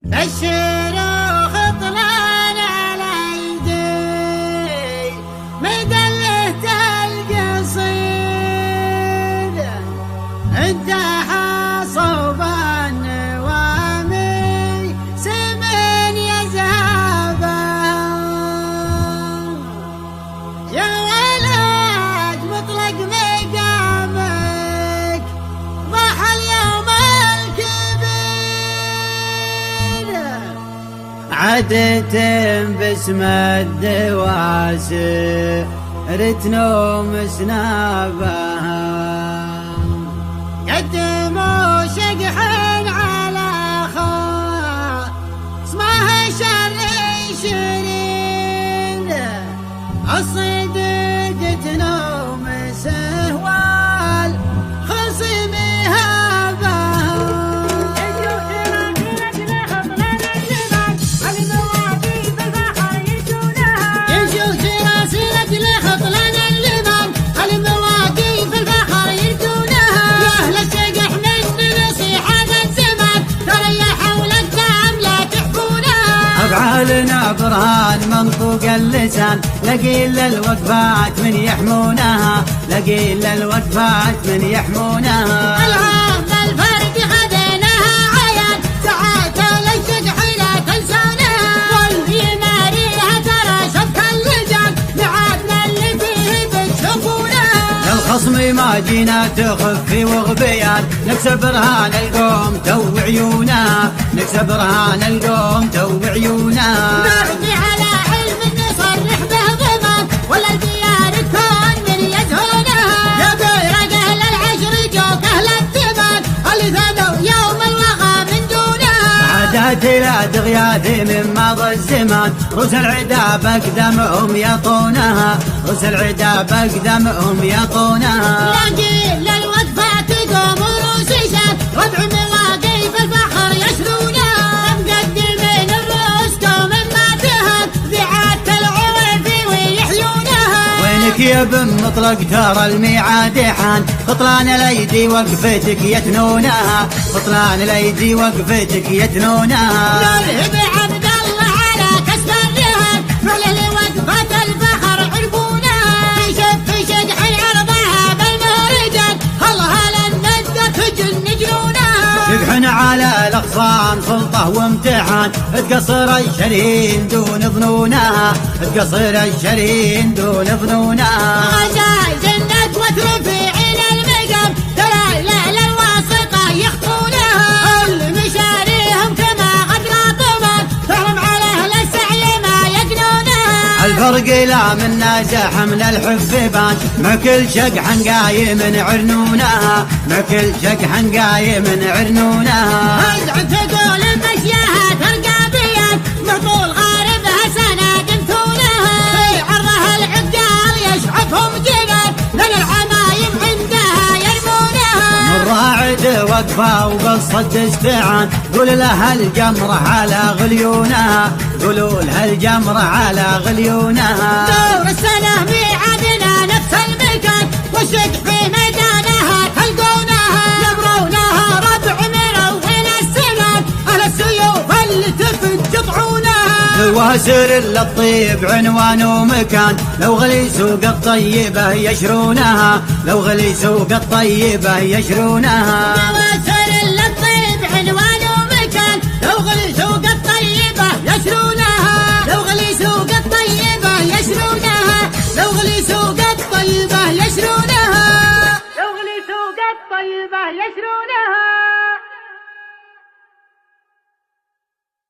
الشروخ طلال على ايدي مدلة القصيد انتحى صوب النوامي سمن يذهبه يا ولد مطلق مقامك ضحى اليوم عدت باسم الدواسر رتنوم سنابها قدموا شقحين على خواه اسمه شري شرين الصدق تنوم سهوال خصمها أفعالنا برهان منطوق اللسان لقيل الوقفات من يحمونها لقيل الوقفات من يحمونها العام الفرد خذيناها عيان ساعات للشجح لا تنسانها واللي ماريها ترى شبك اللجان معادنا اللي فيه بتشوفونها للخصم ما جينا تخفي وغبيان نكسب رهان القوم تو عيونها نكسب رهان القوم تو عيونها نرضي على علم نصرح به ضمان ولا الديار تكون من يزهونها يا بيرق اهل العشر جوك اهل الثمان اللي ثنوا يوم الوغى من دونها عادات لا دغياثي من مضى الزمان رؤوس العدا بقدمهم يطونها رؤوس العدا بقدمهم يطونها لاقي للوقفات تقوم روسيشان ربع مواقف الفخر يشرونها مقدمين الروس قوم ما تهان ذعات العرف ويحيونها وينك يا بن مطلق ترى الميعاد حان خطلان الايدي وقفتك يتنونها خطلان الايدي وقفتك يتنونها نرهب عبد الله على كسب الرهان فعل لوقفة الفخر عرفونها في شجح عرضها بالمهرجان هلا الندة تجن جنونها شبحنا على الاخصام سلطه وامتحان تقصر الشرين دون ظنونها تقصر الشرين دون ظنونها غزايز الندوة رفيعين المقام دلال للواسطة يخطونها المشاريهم كما غدرا طمان فهم على اهل السعي ما يقنونها الفرق لا منا زحم من الحفبان مع كل شقح قايم عرنونها مع كل شقح قايم عرنونها ازعم تقول المشيها ترقابيا مطول غاربها سنة تمثونها في عرضها العقال يشعفهم جنان لان العمايم عندها يرمونها من راعد وقفه وقصد استعان قول لها الجمره على غليونها قولوا لها الجمره على غليونها دور السنة ميعادنا نفس المكان والشق في ميدانها تلقونها يبرونها ربع مروين السنان اهل السيوف اللي تفد قطعونها الواسر للطيب عنوان ومكان لو غلي سوق الطيبه يشرونها لو غلي سوق الطيبه يشرونها نواسر للطيب عنوان ومكان لو غلي سوق الطيبة يشرونها لو غلي سوق الطيبة يشرونها لو غلي سوق الطيبة يشرونها لو غلي سوق الطيبة يشرونها